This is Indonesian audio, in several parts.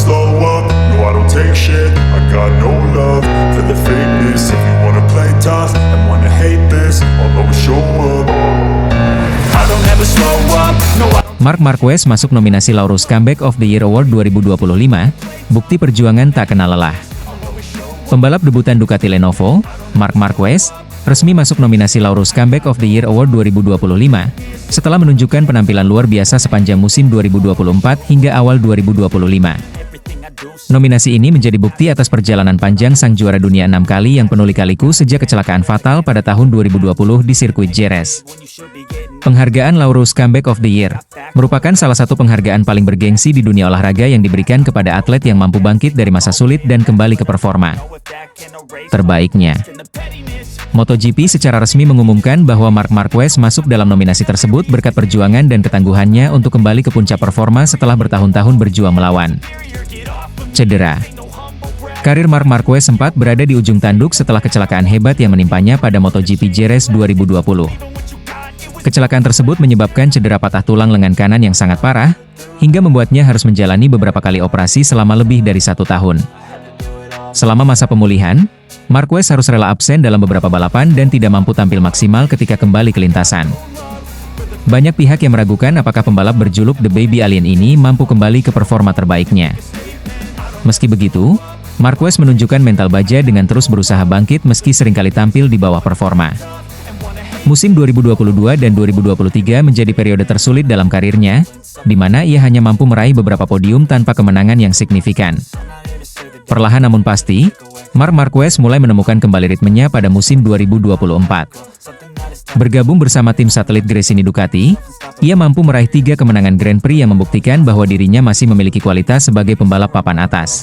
slow up, no I don't take shit. I got no love for the fakeness. If you wanna play tough and wanna hate this, I'll always show up. I don't ever slow up, no I... Marc Marquez masuk nominasi Laureus Comeback of the Year Award 2025, bukti perjuangan tak kenal lelah. Pembalap debutan Ducati Lenovo, Marc Marquez, resmi masuk nominasi Laureus Comeback of the Year Award 2025, setelah menunjukkan penampilan luar biasa sepanjang musim 2024 hingga awal 2025. Nominasi ini menjadi bukti atas perjalanan panjang sang juara dunia 6 kali yang penuh lika-liku sejak kecelakaan fatal pada tahun 2020 di sirkuit Jerez. Penghargaan Laureus Comeback of the Year merupakan salah satu penghargaan paling bergengsi di dunia olahraga yang diberikan kepada atlet yang mampu bangkit dari masa sulit dan kembali ke performa terbaiknya. MotoGP secara resmi mengumumkan bahwa Marc Marquez masuk dalam nominasi tersebut berkat perjuangan dan ketangguhannya untuk kembali ke puncak performa setelah bertahun-tahun berjuang melawan cedera. Karir Marc Marquez sempat berada di ujung tanduk setelah kecelakaan hebat yang menimpanya pada MotoGP Jerez 2020. Kecelakaan tersebut menyebabkan cedera patah tulang lengan kanan yang sangat parah, hingga membuatnya harus menjalani beberapa kali operasi selama lebih dari 1 tahun. Selama masa pemulihan, Marquez harus rela absen dalam beberapa balapan dan tidak mampu tampil maksimal ketika kembali ke lintasan. Banyak pihak yang meragukan apakah pembalap berjuluk The Baby Alien ini mampu kembali ke performa terbaiknya. Meski begitu, Marquez menunjukkan mental baja dengan terus berusaha bangkit meski seringkali tampil di bawah performa. Musim 2022 dan 2023 menjadi periode tersulit dalam karirnya, di mana ia hanya mampu meraih beberapa podium tanpa kemenangan yang signifikan. Perlahan namun pasti, Marc Marquez mulai menemukan kembali ritmenya pada musim 2024. Bergabung bersama tim satelit Gresini Ducati, ia mampu meraih 3 kemenangan Grand Prix yang membuktikan bahwa dirinya masih memiliki kualitas sebagai pembalap papan atas.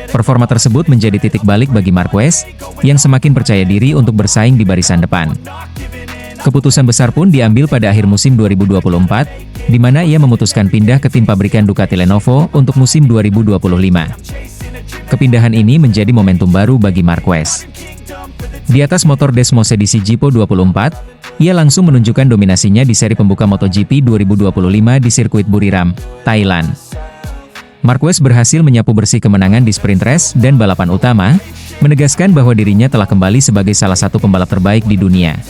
Performa tersebut menjadi titik balik bagi Marquez, yang semakin percaya diri untuk bersaing di barisan depan. Keputusan besar pun diambil pada akhir musim 2024, di mana ia memutuskan pindah ke tim pabrikan Ducati Lenovo untuk musim 2025. Kepindahan ini menjadi momentum baru bagi Marquez. Di atas motor Desmose DC Gippo 24, ia langsung menunjukkan dominasinya di seri pembuka MotoGP 2025 di sirkuit Buriram, Thailand. Marquez berhasil menyapu bersih kemenangan di sprint race dan balapan utama, menegaskan bahwa dirinya telah kembali sebagai salah satu pembalap terbaik di dunia.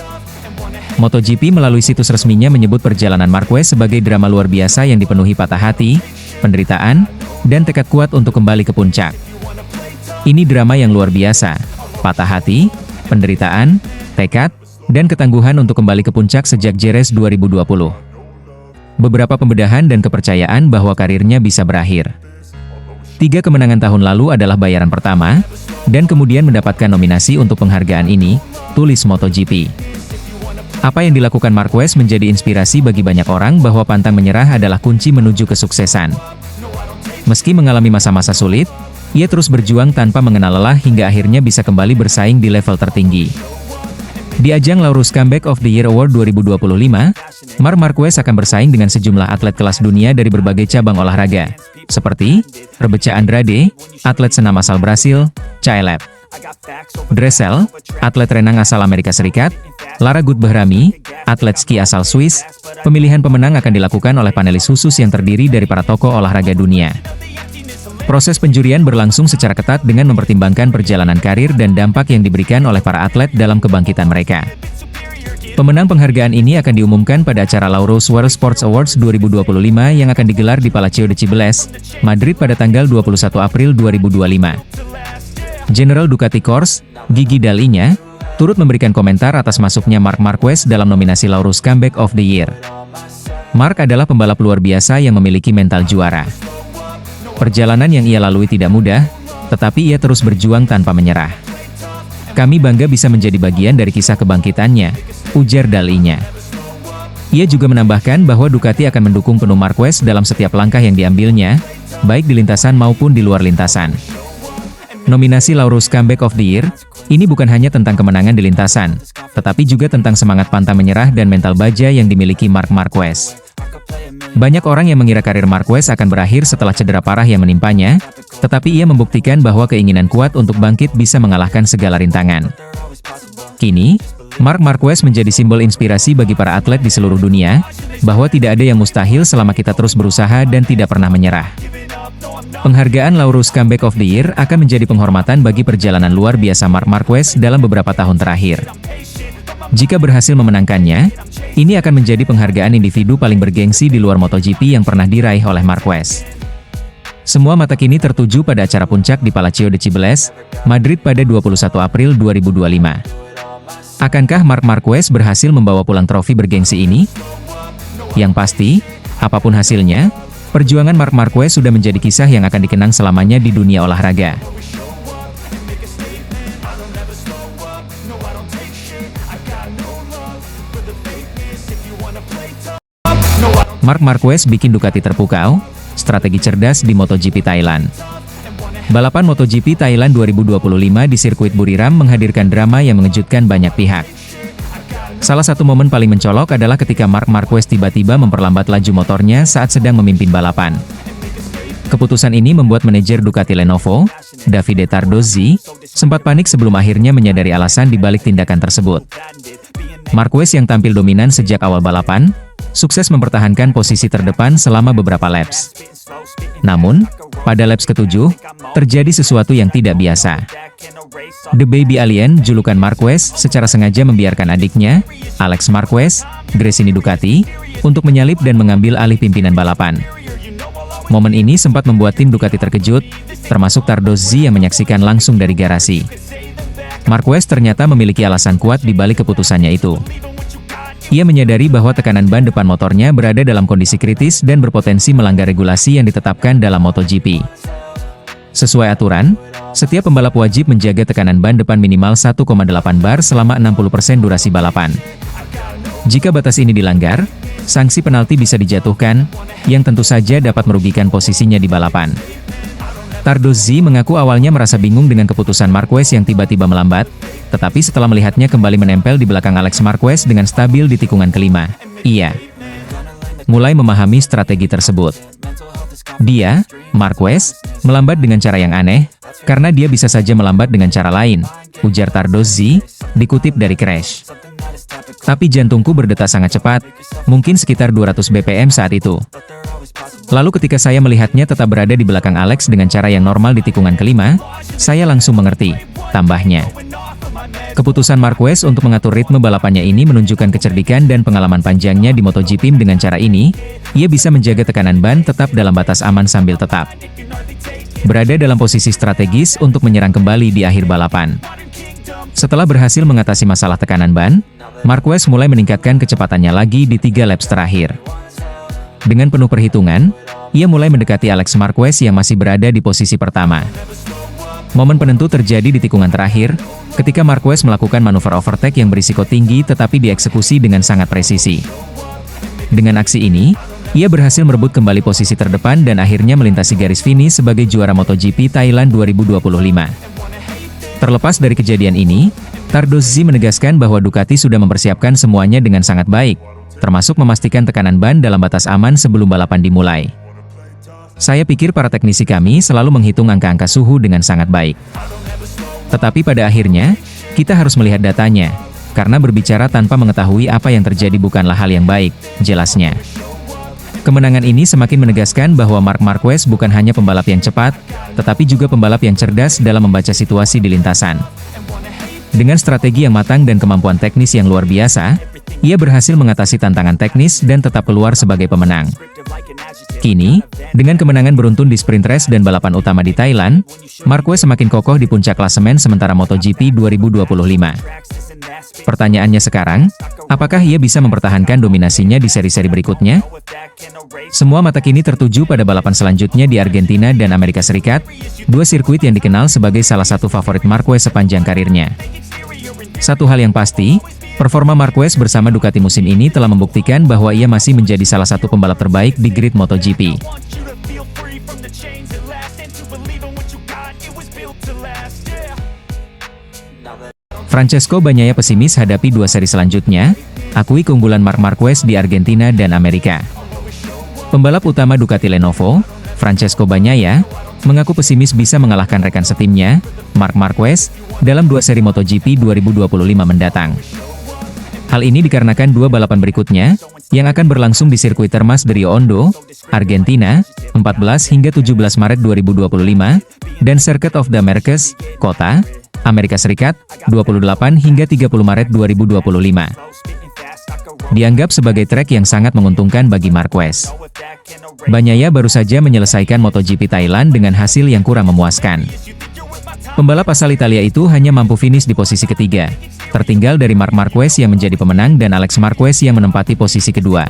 MotoGP melalui situs resminya menyebut perjalanan Marquez sebagai drama luar biasa yang dipenuhi patah hati, penderitaan, dan tekad kuat untuk kembali ke puncak. Ini drama yang luar biasa, patah hati, penderitaan, tekad, dan ketangguhan untuk kembali ke puncak sejak Jerez 2020. Beberapa pembedahan dan kepercayaan bahwa karirnya bisa berakhir. 3 kemenangan tahun lalu adalah bayaran pertama, dan kemudian mendapatkan nominasi untuk penghargaan ini, tulis MotoGP. Apa yang dilakukan Marquez menjadi inspirasi bagi banyak orang bahwa pantang menyerah adalah kunci menuju kesuksesan. Meski mengalami masa-masa sulit, ia terus berjuang tanpa mengenal lelah hingga akhirnya bisa kembali bersaing di level tertinggi. Di ajang Laureus Comeback of the Year Award 2025, Marc Marquez akan bersaing dengan sejumlah atlet kelas dunia dari berbagai cabang olahraga, seperti Rebeca Andrade, atlet senam asal Brasil, Caeleb Dressel, atlet renang asal Amerika Serikat, Lara Gut-Behrami, atlet ski asal Swiss. Pemilihan pemenang akan dilakukan oleh panelis khusus yang terdiri dari para tokoh olahraga dunia. Proses penjurian berlangsung secara ketat dengan mempertimbangkan perjalanan karir dan dampak yang diberikan oleh para atlet dalam kebangkitan mereka. Pemenang penghargaan ini akan diumumkan pada acara Laureus World Sports Awards 2025 yang akan digelar di Palacio de Cibeles, Madrid pada tanggal 21 April 2025. General Ducati Corse, Gigi Dall'Igna, turut memberikan komentar atas masuknya Marc Marquez dalam nominasi Laureus Comeback of the Year. Marc adalah pembalap luar biasa yang memiliki mental juara. Perjalanan yang ia lalui tidak mudah, tetapi ia terus berjuang tanpa menyerah. Kami bangga bisa menjadi bagian dari kisah kebangkitannya, ujar Dall'Igna. Ia juga menambahkan bahwa Ducati akan mendukung penuh Marquez dalam setiap langkah yang diambilnya, baik di lintasan maupun di luar lintasan. Nominasi Laureus Comeback of the Year, ini bukan hanya tentang kemenangan di lintasan, tetapi juga tentang semangat pantang menyerah dan mental baja yang dimiliki Marc Marquez. Banyak orang yang mengira karir Marquez akan berakhir setelah cedera parah yang menimpanya, tetapi ia membuktikan bahwa keinginan kuat untuk bangkit bisa mengalahkan segala rintangan. Kini, Marc Marquez menjadi simbol inspirasi bagi para atlet di seluruh dunia, bahwa tidak ada yang mustahil selama kita terus berusaha dan tidak pernah menyerah. Penghargaan Laureus Comeback of the Year akan menjadi penghormatan bagi perjalanan luar biasa Marc Marquez dalam beberapa tahun terakhir. Jika berhasil memenangkannya, ini akan menjadi penghargaan individu paling bergengsi di luar MotoGP yang pernah diraih oleh Marquez. Semua mata kini tertuju pada acara puncak di Palacio de Cibeles, Madrid pada 21 April 2025. Akankah Marc Marquez berhasil membawa pulang trofi bergengsi ini? Yang pasti, apapun hasilnya, perjuangan Marc Marquez sudah menjadi kisah yang akan dikenang selamanya di dunia olahraga. Marc Marquez bikin Ducati terpukau, strategi cerdas di MotoGP Thailand. Balapan MotoGP Thailand 2025 di sirkuit Buriram menghadirkan drama yang mengejutkan banyak pihak. Salah satu momen paling mencolok adalah ketika Marc Marquez tiba-tiba memperlambat laju motornya saat sedang memimpin balapan. Keputusan ini membuat manajer Ducati Lenovo, Davide Tardozzi, sempat panik sebelum akhirnya menyadari alasan dibalik tindakan tersebut. Marquez yang tampil dominan sejak awal balapan, sukses mempertahankan posisi terdepan selama beberapa laps. Namun, pada laps ke-7, terjadi sesuatu yang tidak biasa. The Baby Alien, julukan Marquez, secara sengaja membiarkan adiknya, Alex Marquez, Gresini Ducati, untuk menyalip dan mengambil alih pimpinan balapan. Momen ini sempat membuat tim Ducati terkejut, termasuk Tardozzi yang menyaksikan langsung dari garasi. Marquez ternyata memiliki alasan kuat di balik keputusannya itu. Ia menyadari bahwa tekanan ban depan motornya berada dalam kondisi kritis dan berpotensi melanggar regulasi yang ditetapkan dalam MotoGP. Sesuai aturan, setiap pembalap wajib menjaga tekanan ban depan minimal 1,8 bar selama 60% durasi balapan. Jika batas ini dilanggar, sanksi penalti bisa dijatuhkan, yang tentu saja dapat merugikan posisinya di balapan. Tardozzi mengaku awalnya merasa bingung dengan keputusan Marquez yang tiba-tiba melambat, tetapi setelah melihatnya kembali menempel di belakang Alex Marquez dengan stabil di tikungan kelima, ia mulai memahami strategi tersebut. Dia, Marquez, melambat dengan cara yang aneh, karena dia bisa saja melambat dengan cara lain, ujar Tardozzi, dikutip dari Crash. Tapi jantungku berdetak sangat cepat, mungkin sekitar 200 bpm saat itu. Lalu ketika saya melihatnya tetap berada di belakang Alex dengan cara yang normal di tikungan kelima, saya langsung mengerti, tambahnya. Keputusan Marquez untuk mengatur ritme balapannya ini menunjukkan kecerdikan dan pengalaman panjangnya di MotoGP. Dengan cara ini, ia bisa menjaga tekanan ban tetap dalam batas aman sambil tetap berada dalam posisi strategis untuk menyerang kembali di akhir balapan. Setelah berhasil mengatasi masalah tekanan ban, Marquez mulai meningkatkan kecepatannya lagi di 3 laps terakhir. Dengan penuh perhitungan, ia mulai mendekati Alex Marquez yang masih berada di posisi pertama. Momen penentu terjadi di tikungan terakhir, ketika Marquez melakukan manuver overtake yang berisiko tinggi tetapi dieksekusi dengan sangat presisi. Dengan aksi ini, ia berhasil merebut kembali posisi terdepan dan akhirnya melintasi garis finish sebagai juara MotoGP Thailand 2025. Terlepas dari kejadian ini, Tardozzi menegaskan bahwa Ducati sudah mempersiapkan semuanya dengan sangat baik, termasuk memastikan tekanan ban dalam batas aman sebelum balapan dimulai. Saya pikir para teknisi kami selalu menghitung angka-angka suhu dengan sangat baik. Tetapi pada akhirnya, kita harus melihat datanya, karena berbicara tanpa mengetahui apa yang terjadi bukanlah hal yang baik, jelasnya. Kemenangan ini semakin menegaskan bahwa Marc Marquez bukan hanya pembalap yang cepat, tetapi juga pembalap yang cerdas dalam membaca situasi di lintasan. Dengan strategi yang matang dan kemampuan teknis yang luar biasa, ia berhasil mengatasi tantangan teknis dan tetap keluar sebagai pemenang. Kini, dengan kemenangan beruntun di sprint race dan balapan utama di Thailand, Marquez semakin kokoh di puncak klasemen sementara MotoGP 2025. Pertanyaannya sekarang, apakah ia bisa mempertahankan dominasinya di seri-seri berikutnya? Semua mata kini tertuju pada balapan selanjutnya di Argentina dan Amerika Serikat, 2 sirkuit yang dikenal sebagai salah satu favorit Marquez sepanjang karirnya. Satu hal yang pasti, performa Marquez bersama Ducati musim ini telah membuktikan bahwa ia masih menjadi salah satu pembalap terbaik di grid MotoGP. Francesco Bagnaia pesimis hadapi 2 seri selanjutnya, akui keunggulan Marc Marquez di Argentina dan Amerika. Pembalap utama Ducati Lenovo, Francesco Bagnaia, mengaku pesimis bisa mengalahkan rekan setimnya, Marc Marquez, dalam 2 seri MotoGP 2025 mendatang. Hal ini dikarenakan dua balapan berikutnya, yang akan berlangsung di sirkuit Termas de Rio Hondo, Argentina, 14 hingga 17 Maret 2025, dan Circuit of the Americas, Kota, Amerika Serikat, 28 hingga 30 Maret 2025. Dianggap sebagai trek yang sangat menguntungkan bagi Marquez. Bagnaia baru saja menyelesaikan MotoGP Thailand dengan hasil yang kurang memuaskan. Pembalap asal Italia itu hanya mampu finish di posisi ketiga, tertinggal dari Marc Marquez yang menjadi pemenang dan Alex Marquez yang menempati posisi kedua.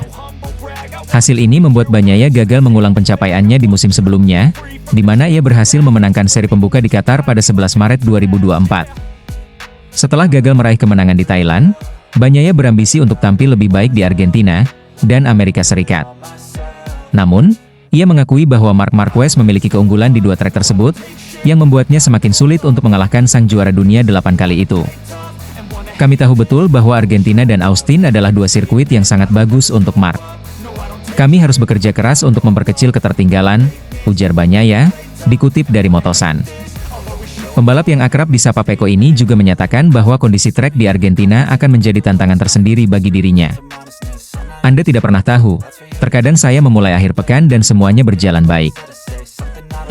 Hasil ini membuat Bagnaia gagal mengulang pencapaiannya di musim sebelumnya, di mana ia berhasil memenangkan seri pembuka di Qatar pada 11 Maret 2024. Setelah gagal meraih kemenangan di Thailand, Bagnaia berambisi untuk tampil lebih baik di Argentina dan Amerika Serikat. Namun, ia mengakui bahwa Marc Marquez memiliki keunggulan di dua trek tersebut, yang membuatnya semakin sulit untuk mengalahkan sang juara dunia 8 kali itu. Kami tahu betul bahwa Argentina dan Austin adalah dua sirkuit yang sangat bagus untuk Marc. Kami harus bekerja keras untuk memperkecil ketertinggalan, ujar Bagnaia, dikutip dari Motosan. Pembalap yang akrab disapa Peko ini juga menyatakan bahwa kondisi trek di Argentina akan menjadi tantangan tersendiri bagi dirinya. Anda tidak pernah tahu, terkadang saya memulai akhir pekan dan semuanya berjalan baik.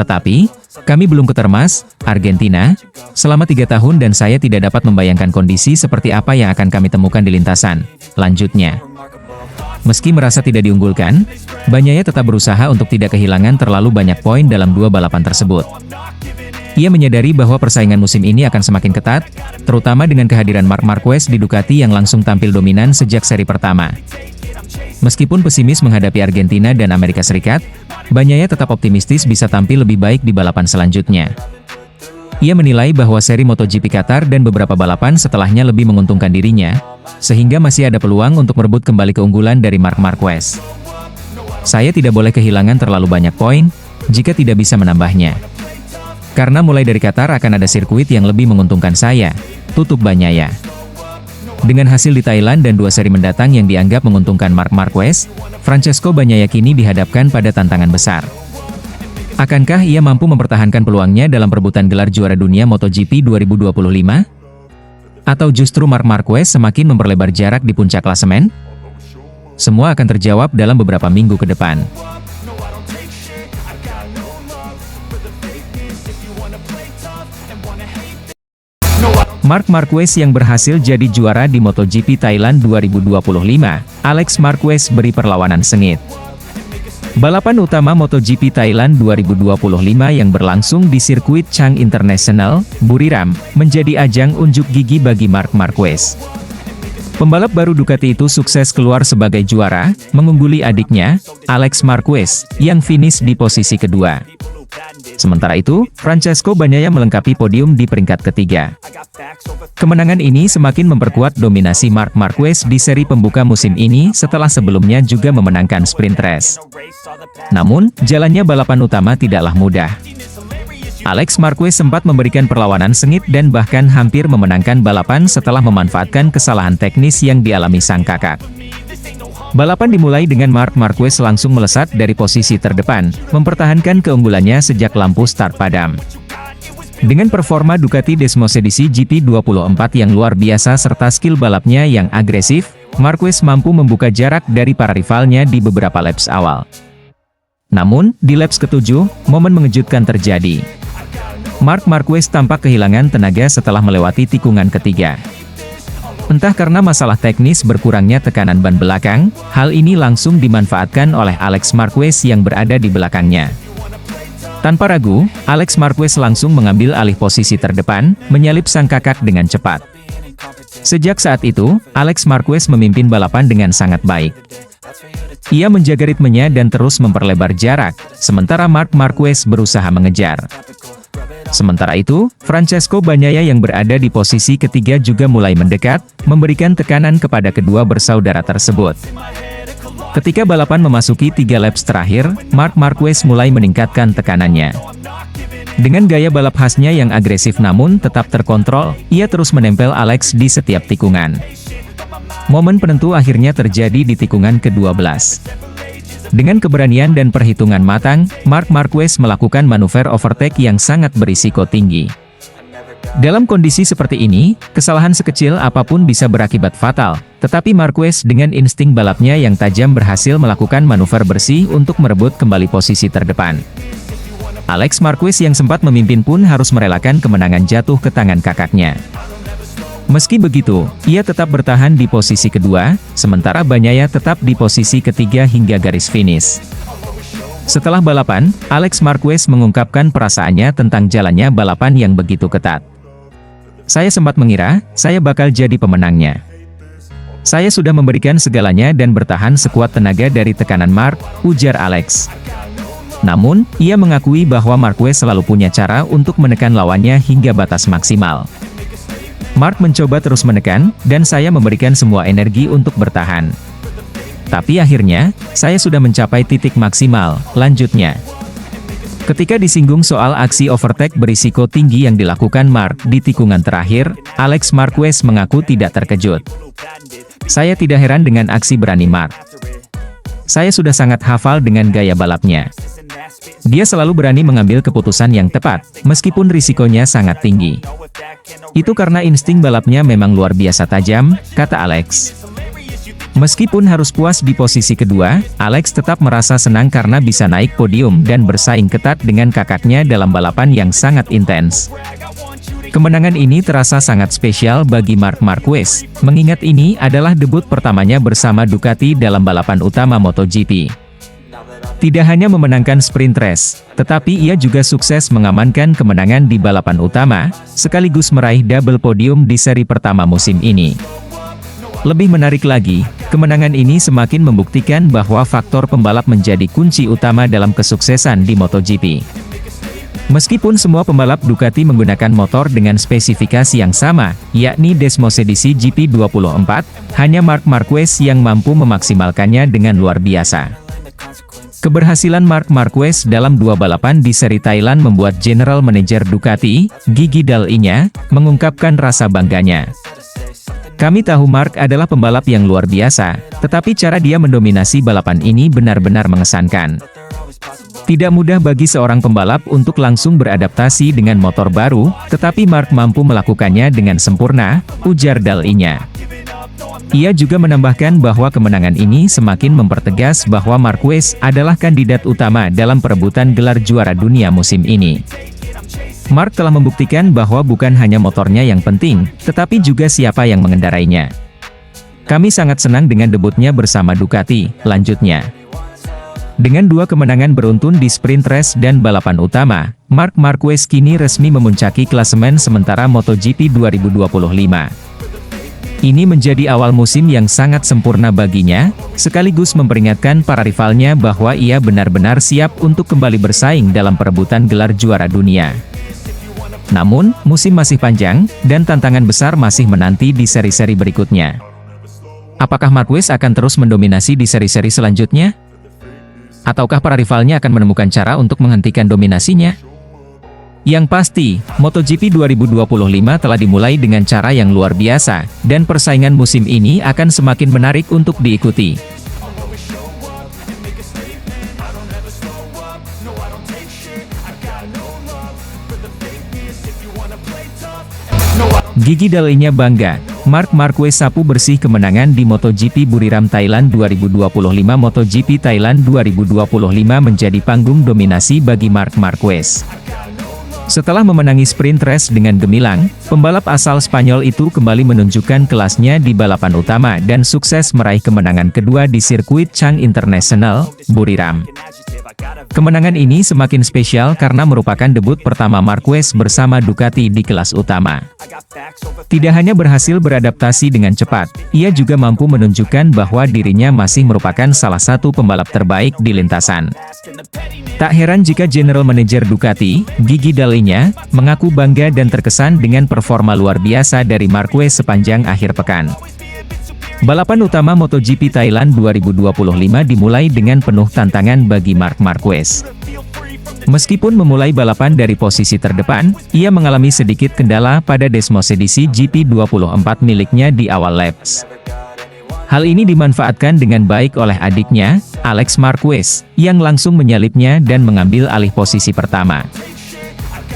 Tetapi, kami belum ke Termas, Argentina, selama 3 tahun dan saya tidak dapat membayangkan kondisi seperti apa yang akan kami temukan di lintasan, lanjutnya. Meski merasa tidak diunggulkan, Bagnaia tetap berusaha untuk tidak kehilangan terlalu banyak poin dalam dua balapan tersebut. Ia menyadari bahwa persaingan musim ini akan semakin ketat, terutama dengan kehadiran Marc Marquez di Ducati yang langsung tampil dominan sejak seri pertama. Meskipun pesimis menghadapi Argentina dan Amerika Serikat, Bagnaia tetap optimistis bisa tampil lebih baik di balapan selanjutnya. Ia menilai bahwa seri MotoGP Qatar dan beberapa balapan setelahnya lebih menguntungkan dirinya, sehingga masih ada peluang untuk merebut kembali keunggulan dari Marc Marquez. Saya tidak boleh kehilangan terlalu banyak poin, jika tidak bisa menambahnya. Karena mulai dari Qatar akan ada sirkuit yang lebih menguntungkan saya, tutup Bagnaia. Dengan hasil di Thailand dan dua seri mendatang yang dianggap menguntungkan Marc Marquez, Francesco Bagnaia kini dihadapkan pada tantangan besar. Akankah ia mampu mempertahankan peluangnya dalam perebutan gelar juara dunia MotoGP 2025? Atau justru Marc Marquez semakin memperlebar jarak di puncak klasemen? Semua akan terjawab dalam beberapa minggu ke depan. Marc Marquez yang berhasil jadi juara di MotoGP Thailand 2025, Alex Marquez beri perlawanan sengit. Balapan utama MotoGP Thailand 2025 yang berlangsung di sirkuit Chang International, Buriram, menjadi ajang unjuk gigi bagi Marc Marquez. Pembalap baru Ducati itu sukses keluar sebagai juara, mengungguli adiknya, Alex Marquez, yang finish di posisi kedua. Sementara itu, Francesco Bagnaia melengkapi podium di peringkat ketiga. Kemenangan ini semakin memperkuat dominasi Marc Marquez di seri pembuka musim ini setelah sebelumnya juga memenangkan sprint race. Namun, jalannya balapan utama tidaklah mudah. Alex Marquez sempat memberikan perlawanan sengit dan bahkan hampir memenangkan balapan setelah memanfaatkan kesalahan teknis yang dialami sang kakak. Balapan dimulai dengan Marc Marquez langsung melesat dari posisi terdepan, mempertahankan keunggulannya sejak lampu start padam. Dengan performa Ducati Desmos edisi GP24 yang luar biasa serta skill balapnya yang agresif, Marquez mampu membuka jarak dari para rivalnya di beberapa laps awal. Namun, di laps ke-7, momen mengejutkan terjadi. Marc Marquez tampak kehilangan tenaga setelah melewati tikungan ketiga. Entah karena masalah teknis berkurangnya tekanan ban belakang, hal ini langsung dimanfaatkan oleh Alex Marquez yang berada di belakangnya. Tanpa ragu, Alex Marquez langsung mengambil alih posisi terdepan, menyalip sang kakak dengan cepat. Sejak saat itu, Alex Marquez memimpin balapan dengan sangat baik. Ia menjaga ritmenya dan terus memperlebar jarak, sementara Marc Marquez berusaha mengejar. Sementara itu, Francesco Bagnaia yang berada di posisi ketiga juga mulai mendekat, memberikan tekanan kepada kedua bersaudara tersebut. Ketika balapan memasuki 3 laps terakhir, Marc Marquez mulai meningkatkan tekanannya. Dengan gaya balap khasnya yang agresif namun tetap terkontrol, ia terus menempel Alex di setiap tikungan. Momen penentu akhirnya terjadi di tikungan ke-12. Dengan keberanian dan perhitungan matang, Marc Marquez melakukan manuver overtake yang sangat berisiko tinggi. Dalam kondisi seperti ini, kesalahan sekecil apapun bisa berakibat fatal, Tetapi Marquez dengan insting balapnya yang tajam berhasil melakukan manuver bersih untuk merebut kembali posisi terdepan. Alex Marquez yang sempat memimpin pun harus merelakan kemenangan jatuh ke tangan kakaknya. Meski begitu, ia tetap bertahan di posisi kedua, sementara Bagnaia tetap di posisi ketiga hingga garis finish. Setelah balapan, Alex Marquez mengungkapkan perasaannya tentang jalannya balapan yang begitu ketat. Saya sempat mengira, saya bakal jadi pemenangnya. Saya sudah memberikan segalanya dan bertahan sekuat tenaga dari tekanan Mark, ujar Alex. Namun, ia mengakui bahwa Marquez selalu punya cara untuk menekan lawannya hingga batas maksimal. Mark mencoba terus menekan, dan saya memberikan semua energi untuk bertahan. Tapi akhirnya, saya sudah mencapai titik maksimal, lanjutnya. Ketika disinggung soal aksi overtake berisiko tinggi yang dilakukan Mark di tikungan terakhir, Alex Marquez mengaku tidak terkejut. Saya tidak heran dengan aksi berani Mark. Saya sudah sangat hafal dengan gaya balapnya. Dia selalu berani mengambil keputusan yang tepat, meskipun risikonya sangat tinggi. Itu karena insting balapnya memang luar biasa tajam, kata Alex. Meskipun harus puas di posisi kedua, Alex tetap merasa senang karena bisa naik podium dan bersaing ketat dengan kakaknya dalam balapan yang sangat intens. Kemenangan ini terasa sangat spesial bagi Marc Marquez, mengingat ini adalah debut pertamanya bersama Ducati dalam balapan utama MotoGP. Tidak hanya memenangkan sprint race, tetapi ia juga sukses mengamankan kemenangan di balapan utama, sekaligus meraih double podium di seri pertama musim ini. Lebih menarik lagi, kemenangan ini semakin membuktikan bahwa faktor pembalap menjadi kunci utama dalam kesuksesan di MotoGP. Meskipun semua pembalap Ducati menggunakan motor dengan spesifikasi yang sama, yakni Desmos edisi GP24, hanya Marc Marquez yang mampu memaksimalkannya dengan luar biasa. Keberhasilan Marc Marquez dalam dua balapan di seri Thailand membuat General Manager Ducati, Gigi Dall'Igna, mengungkapkan rasa bangganya. Kami tahu Marc adalah pembalap yang luar biasa, tetapi cara dia mendominasi balapan ini benar-benar mengesankan. Tidak mudah bagi seorang pembalap untuk langsung beradaptasi dengan motor baru, tetapi Marc mampu melakukannya dengan sempurna, ujar Dall'Igna. Ia juga menambahkan bahwa kemenangan ini semakin mempertegas bahwa Marquez adalah kandidat utama dalam perebutan gelar juara dunia musim ini. Marc telah membuktikan bahwa bukan hanya motornya yang penting, tetapi juga siapa yang mengendarainya. Kami sangat senang dengan debutnya bersama Ducati, lanjutnya. Dengan dua kemenangan beruntun di sprint race dan balapan utama, Marc Marquez kini resmi memuncaki klasemen sementara MotoGP 2025. Ini menjadi awal musim yang sangat sempurna baginya, sekaligus memperingatkan para rivalnya bahwa ia benar-benar siap untuk kembali bersaing dalam perebutan gelar juara dunia. Namun, musim masih panjang, dan tantangan besar masih menanti di seri-seri berikutnya. Apakah Marquez akan terus mendominasi di seri-seri selanjutnya? Ataukah para rivalnya akan menemukan cara untuk menghentikan dominasinya? Yang pasti, MotoGP 2025 telah dimulai dengan cara yang luar biasa, dan persaingan musim ini akan semakin menarik untuk diikuti. Gigi Dall'Igna bangga, Marc Marquez sapu bersih kemenangan di MotoGP Buriram Thailand 2025. MotoGP Thailand 2025 menjadi panggung dominasi bagi Marc Marquez. Setelah memenangi sprint race dengan gemilang, pembalap asal Spanyol itu kembali menunjukkan kelasnya di balapan utama dan sukses meraih kemenangan kedua di sirkuit Chang International, Buriram. Kemenangan ini semakin spesial karena merupakan debut pertama Marquez bersama Ducati di kelas utama. Tidak hanya berhasil beradaptasi dengan cepat, ia juga mampu menunjukkan bahwa dirinya masih merupakan salah satu pembalap terbaik di lintasan. Tak heran jika General Manager Ducati, Gigi Dall'Igna, mengaku bangga dan terkesan dengan performa luar biasa dari Marquez sepanjang akhir pekan. Balapan utama MotoGP Thailand 2025 dimulai dengan penuh tantangan bagi Marc Marquez. Meskipun memulai balapan dari posisi terdepan, ia mengalami sedikit kendala pada Desmos edisi GP24 miliknya di awal laps. Hal ini dimanfaatkan dengan baik oleh adiknya, Alex Marquez, yang langsung menyalipnya dan mengambil alih posisi pertama.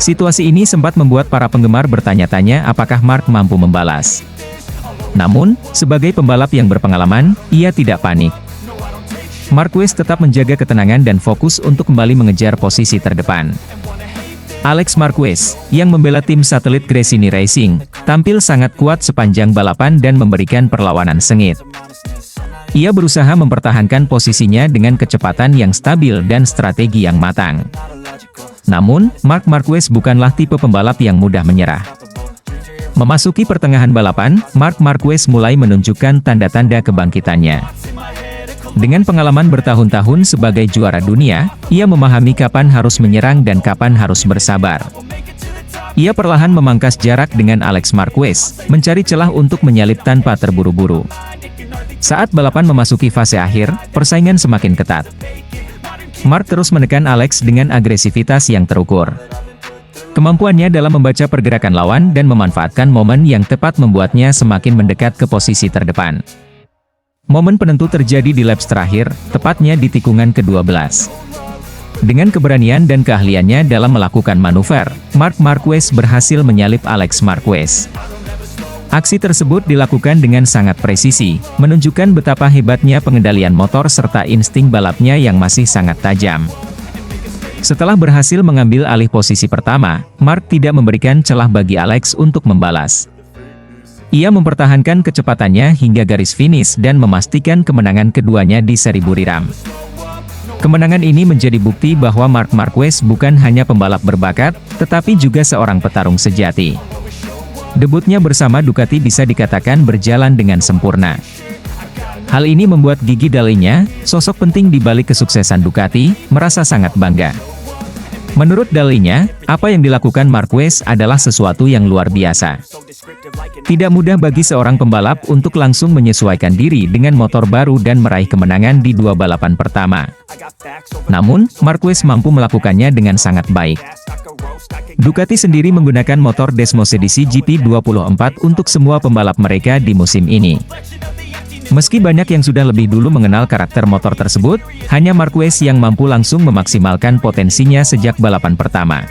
Situasi ini sempat membuat para penggemar bertanya-tanya apakah Marc mampu membalas. Namun, sebagai pembalap yang berpengalaman, ia tidak panik. Marquez tetap menjaga ketenangan dan fokus untuk kembali mengejar posisi terdepan. Alex Marquez, yang membela tim satelit Gresini Racing, tampil sangat kuat sepanjang balapan dan memberikan perlawanan sengit. Ia berusaha mempertahankan posisinya dengan kecepatan yang stabil dan strategi yang matang. Namun, Marc Marquez bukanlah tipe pembalap yang mudah menyerah. Memasuki pertengahan balapan, Marc Marquez mulai menunjukkan tanda-tanda kebangkitannya. Dengan pengalaman bertahun-tahun sebagai juara dunia, ia memahami kapan harus menyerang dan kapan harus bersabar. Ia perlahan memangkas jarak dengan Alex Marquez, mencari celah untuk menyalip tanpa terburu-buru. Saat balapan memasuki fase akhir, persaingan semakin ketat. Marc terus menekan Alex dengan agresivitas yang terukur. Kemampuannya dalam membaca pergerakan lawan dan memanfaatkan momen yang tepat membuatnya semakin mendekat ke posisi terdepan. Momen penentu terjadi di laps terakhir, tepatnya di tikungan ke-12. Dengan keberanian dan keahliannya dalam melakukan manuver, Marc Marquez berhasil menyalip Alex Marquez. Aksi tersebut dilakukan dengan sangat presisi, menunjukkan betapa hebatnya pengendalian motor serta insting balapnya yang masih sangat tajam. Setelah berhasil mengambil alih posisi pertama, Marc tidak memberikan celah bagi Alex untuk membalas. Ia mempertahankan kecepatannya hingga garis finish dan memastikan kemenangan keduanya di seri Buriram. Kemenangan ini menjadi bukti bahwa Marc Marquez bukan hanya pembalap berbakat, tetapi juga seorang petarung sejati. Debutnya bersama Ducati bisa dikatakan berjalan dengan sempurna. Hal ini membuat Gigi Dall'Igna, sosok penting di balik kesuksesan Ducati, merasa sangat bangga. Menurut Dall'Igna, apa yang dilakukan Marquez adalah sesuatu yang luar biasa. Tidak mudah bagi seorang pembalap untuk langsung menyesuaikan diri dengan motor baru dan meraih kemenangan di dua balapan pertama. Namun, Marquez mampu melakukannya dengan sangat baik. Ducati sendiri menggunakan motor Desmos edisi GP24 untuk semua pembalap mereka di musim ini. Meski banyak yang sudah lebih dulu mengenal karakter motor tersebut, hanya Marquez yang mampu langsung memaksimalkan potensinya sejak balapan pertama.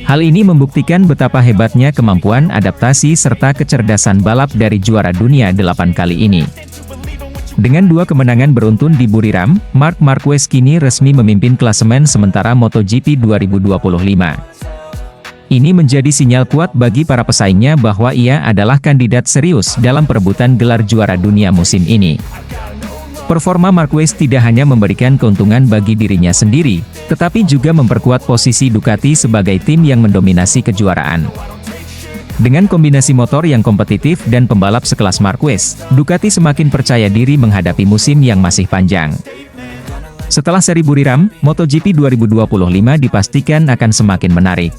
Hal ini membuktikan betapa hebatnya kemampuan adaptasi serta kecerdasan balap dari juara dunia 8 kali ini. Dengan 2 kemenangan beruntun di Buriram, Marc Marquez kini resmi memimpin klasemen sementara MotoGP 2025. Ini menjadi sinyal kuat bagi para pesaingnya bahwa ia adalah kandidat serius dalam perebutan gelar juara dunia musim ini. Performa Marquez tidak hanya memberikan keuntungan bagi dirinya sendiri, tetapi juga memperkuat posisi Ducati sebagai tim yang mendominasi kejuaraan. Dengan kombinasi motor yang kompetitif dan pembalap sekelas Marquez, Ducati semakin percaya diri menghadapi musim yang masih panjang. Setelah seri Buriram, MotoGP 2025 dipastikan akan semakin menarik.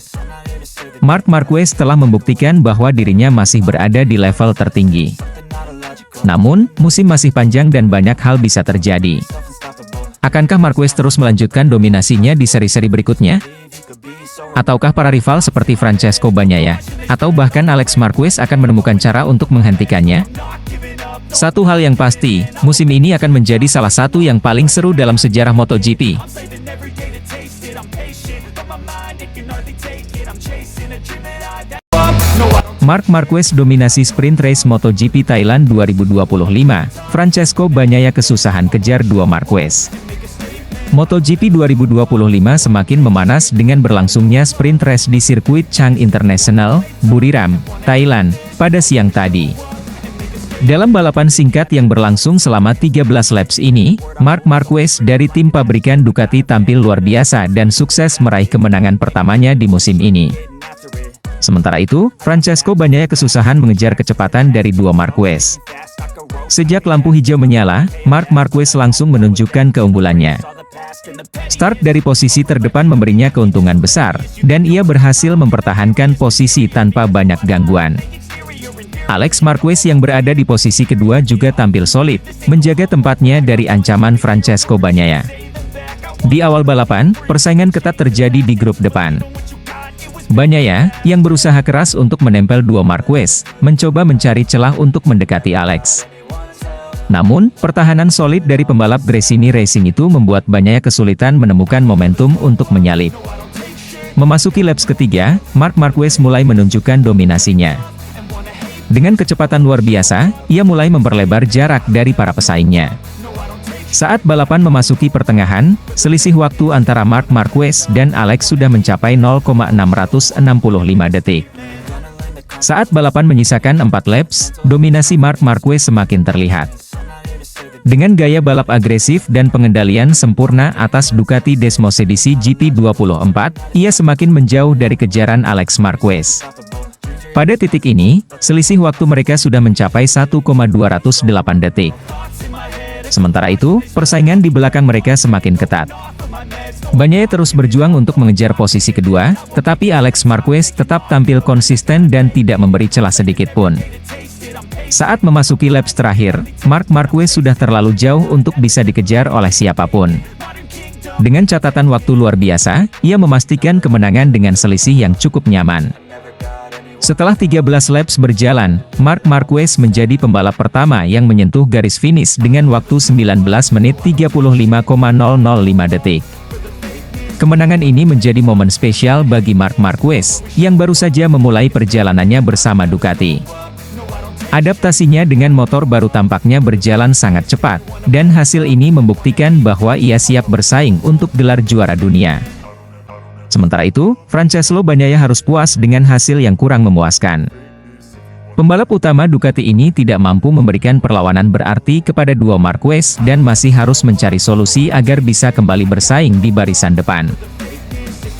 Marc Marquez telah membuktikan bahwa dirinya masih berada di level tertinggi. Namun, musim masih panjang dan banyak hal bisa terjadi. Akankah Marquez terus melanjutkan dominasinya di seri-seri berikutnya? Ataukah para rival seperti Francesco Bagnaia, atau bahkan Alex Marquez akan menemukan cara untuk menghentikannya? Satu hal yang pasti, musim ini akan menjadi salah satu yang paling seru dalam sejarah MotoGP. Marc Marquez dominasi sprint race MotoGP Thailand 2025, Francesco Bagnaia kesusahan kejar 2 Marquez. MotoGP 2025 semakin memanas dengan berlangsungnya sprint race di sirkuit Chang International, Buriram, Thailand, pada siang tadi. Dalam balapan singkat yang berlangsung selama 13 laps ini, Marc Marquez dari tim pabrikan Ducati tampil luar biasa dan sukses meraih kemenangan pertamanya di musim ini. Sementara itu, Francesco Bagnaia kesusahan mengejar kecepatan dari 2 Marquez. Sejak lampu hijau menyala, Marc Marquez langsung menunjukkan keunggulannya. Start dari posisi terdepan memberinya keuntungan besar, dan ia berhasil mempertahankan posisi tanpa banyak gangguan. Alex Marquez yang berada di posisi kedua juga tampil solid, menjaga tempatnya dari ancaman Francesco Bagnaia. Di awal balapan, persaingan ketat terjadi di grup depan. Bagnaia, yang berusaha keras untuk menempel 2 Marquez, mencoba mencari celah untuk mendekati Alex. Namun, pertahanan solid dari pembalap Gresini Racing itu membuat Bagnaia kesulitan menemukan momentum untuk menyalip. Memasuki laps ketiga, Marc Marquez mulai menunjukkan dominasinya. Dengan kecepatan luar biasa, ia mulai memperlebar jarak dari para pesaingnya. Saat balapan memasuki pertengahan, selisih waktu antara Marc Marquez dan Alex sudah mencapai 0,665 detik. Saat balapan menyisakan 4 laps, dominasi Marc Marquez semakin terlihat. Dengan gaya balap agresif dan pengendalian sempurna atas Ducati Desmosedici GP24, ia semakin menjauh dari kejaran Alex Marquez. Pada titik ini, selisih waktu mereka sudah mencapai 1,208 detik. Sementara itu, persaingan di belakang mereka semakin ketat. Bagnaia terus berjuang untuk mengejar posisi kedua, tetapi Alex Marquez tetap tampil konsisten dan tidak memberi celah sedikit pun. Saat memasuki laps terakhir, Marc Marquez sudah terlalu jauh untuk bisa dikejar oleh siapapun. Dengan catatan waktu luar biasa, ia memastikan kemenangan dengan selisih yang cukup nyaman. Setelah 13 laps berjalan, Marc Marquez menjadi pembalap pertama yang menyentuh garis finish dengan waktu 19 menit 35,005 detik. Kemenangan ini menjadi momen spesial bagi Marc Marquez, yang baru saja memulai perjalanannya bersama Ducati. Adaptasinya dengan motor baru tampaknya berjalan sangat cepat, dan hasil ini membuktikan bahwa ia siap bersaing untuk gelar juara dunia. Sementara itu, Francesco Bagnaia harus puas dengan hasil yang kurang memuaskan. Pembalap utama Ducati ini tidak mampu memberikan perlawanan berarti kepada duo Marquez dan masih harus mencari solusi agar bisa kembali bersaing di barisan depan.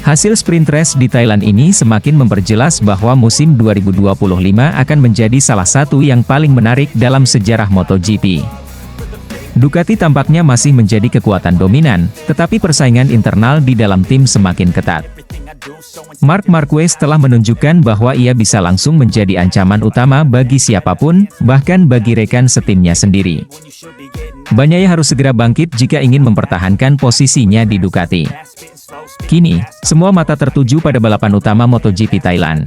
Hasil sprint race di Thailand ini semakin memperjelas bahwa musim 2025 akan menjadi salah satu yang paling menarik dalam sejarah MotoGP. Ducati tampaknya masih menjadi kekuatan dominan, tetapi persaingan internal di dalam tim semakin ketat. Marc Marquez telah menunjukkan bahwa ia bisa langsung menjadi ancaman utama bagi siapapun, bahkan bagi rekan setimnya sendiri. Bagnaia harus segera bangkit jika ingin mempertahankan posisinya di Ducati. Kini, semua mata tertuju pada balapan utama MotoGP Thailand.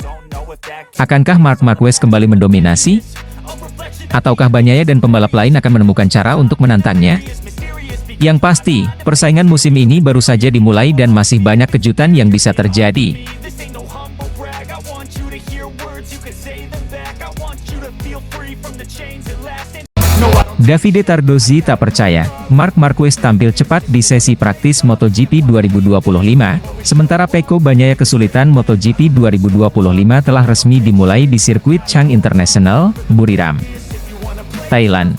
Akankah Marc Marquez kembali mendominasi? Ataukah Bagnaia dan pembalap lain akan menemukan cara untuk menantangnya? Yang pasti, persaingan musim ini baru saja dimulai dan masih banyak kejutan yang bisa terjadi. Davide Tardozzi tak percaya, Marc Marquez tampil cepat di sesi praktis MotoGP 2025, sementara Pecco Bagnaia kesulitan MotoGP 2025 telah resmi dimulai di sirkuit Chang International, Buriram, Thailand.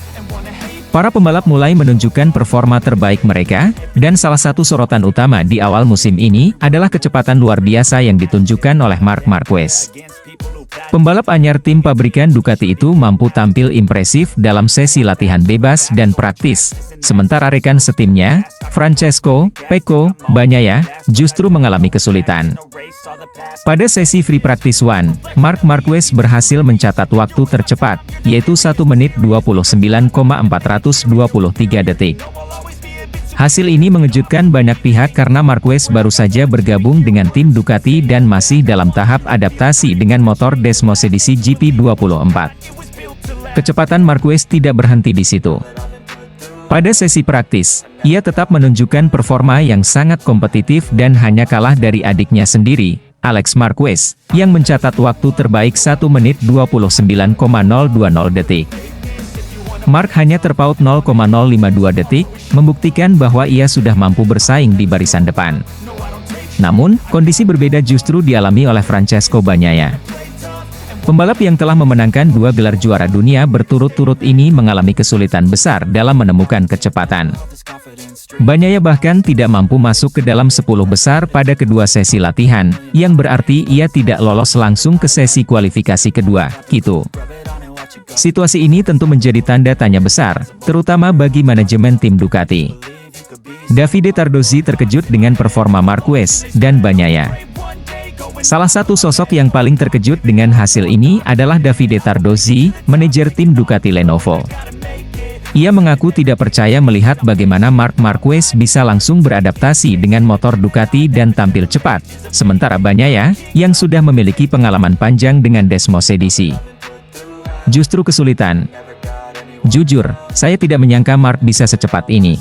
Para pembalap mulai menunjukkan performa terbaik mereka, dan salah satu sorotan utama di awal musim ini adalah kecepatan luar biasa yang ditunjukkan oleh Marc Marquez. Pembalap anyar tim pabrikan Ducati itu mampu tampil impresif dalam sesi latihan bebas dan praktis, sementara rekan setimnya, Francesco Pecco Bagnaia, justru mengalami kesulitan. Pada sesi free practice 1, Marc Marquez berhasil mencatat waktu tercepat, yaitu 1 menit 29,423 detik. Hasil ini mengejutkan banyak pihak karena Marquez baru saja bergabung dengan tim Ducati dan masih dalam tahap adaptasi dengan motor Desmosedici GP24. Kecepatan Marquez tidak berhenti di situ. Pada sesi praktis, ia tetap menunjukkan performa yang sangat kompetitif dan hanya kalah dari adiknya sendiri, Alex Marquez, yang mencatat waktu terbaik 1 menit 29,020 detik. Marc hanya terpaut 0,052 detik, membuktikan bahwa ia sudah mampu bersaing di barisan depan. Namun, kondisi berbeda justru dialami oleh Francesco Bagnaia. Pembalap yang telah memenangkan 2 gelar juara dunia berturut-turut ini mengalami kesulitan besar dalam menemukan kecepatan. Bagnaia bahkan tidak mampu masuk ke dalam 10 besar pada kedua sesi latihan, yang berarti ia tidak lolos langsung ke sesi kualifikasi kedua, gitu. Situasi ini tentu menjadi tanda tanya besar, terutama bagi manajemen tim Ducati. Davide Tardozzi terkejut dengan performa Marquez dan Bagnaia. Salah satu sosok yang paling terkejut dengan hasil ini adalah Davide Tardozzi, manajer tim Ducati Lenovo. Ia mengaku tidak percaya melihat bagaimana Marc Marquez bisa langsung beradaptasi dengan motor Ducati dan tampil cepat, sementara Bagnaia, yang sudah memiliki pengalaman panjang dengan Desmosedici, justru kesulitan. Jujur, saya tidak menyangka Marc bisa secepat ini.